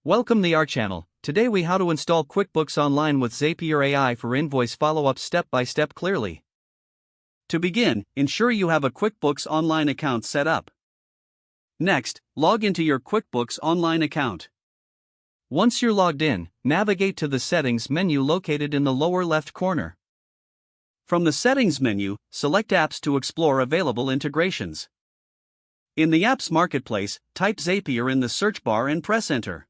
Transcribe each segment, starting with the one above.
Welcome to our channel. Today we how to install QuickBooks Online with Zapier AI for invoice follow-up step by step clearly. To begin, ensure you have a QuickBooks Online account set up. Next, log into your QuickBooks Online account. Once you're logged in, navigate to the Settings menu located in the lower left corner. From the Settings menu, select Apps to explore available integrations. In the Apps Marketplace, type Zapier in the search bar and press Enter.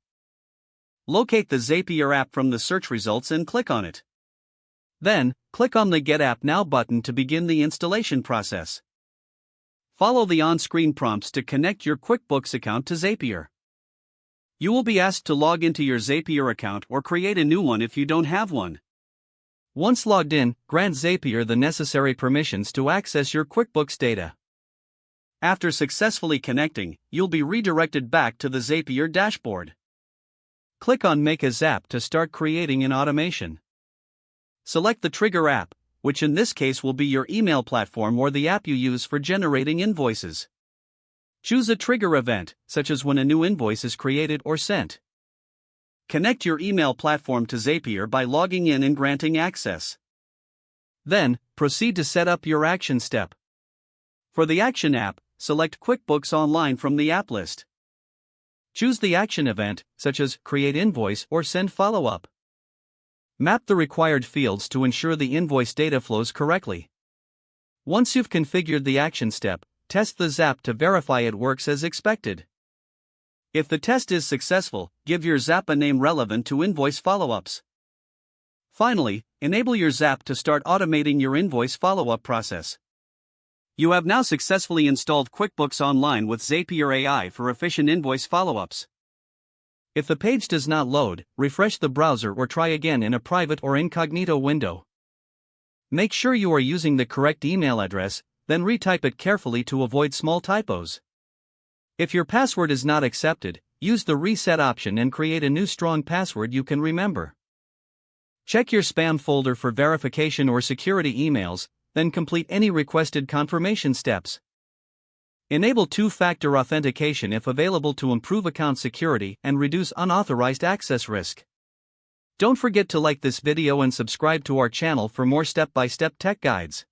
Locate the Zapier app from the search results and click on it. Then, click on the Get App Now button to begin the installation process. Follow the on-screen prompts to connect your QuickBooks account to Zapier. You will be asked to log into your Zapier account or create a new one if you don't have one. Once logged in, grant Zapier the necessary permissions to access your QuickBooks data. After successfully connecting, you'll be redirected back to the Zapier dashboard. Click on Make a Zap to start creating an automation. Select the trigger app, which in this case will be your email platform or the app you use for generating invoices. Choose a trigger event, such as when a new invoice is created or sent. Connect your email platform to Zapier by logging in and granting access. Then, proceed to set up your action step. For the Action app, select QuickBooks Online from the app list. Choose the action event, such as Create Invoice or Send Follow-up. Map the required fields to ensure the invoice data flows correctly. Once you've configured the action step, test the Zap to verify it works as expected. If the test is successful, give your Zap a name relevant to invoice follow-ups. Finally, enable your Zap to start automating your invoice follow-up process. You have now successfully installed QuickBooks Online with Zapier AI for efficient invoice follow-ups. If the page does not load, refresh the browser or try again in a private or incognito window. Make sure you are using the correct email address, then retype it carefully to avoid small typos. If your password is not accepted, use the reset option and create a new strong password you can remember. Check your spam folder for verification or security emails, then complete any requested confirmation steps. Enable two-factor authentication if available to improve account security and reduce unauthorized access risk. Don't forget to like this video and subscribe to our channel for more step-by-step tech guides.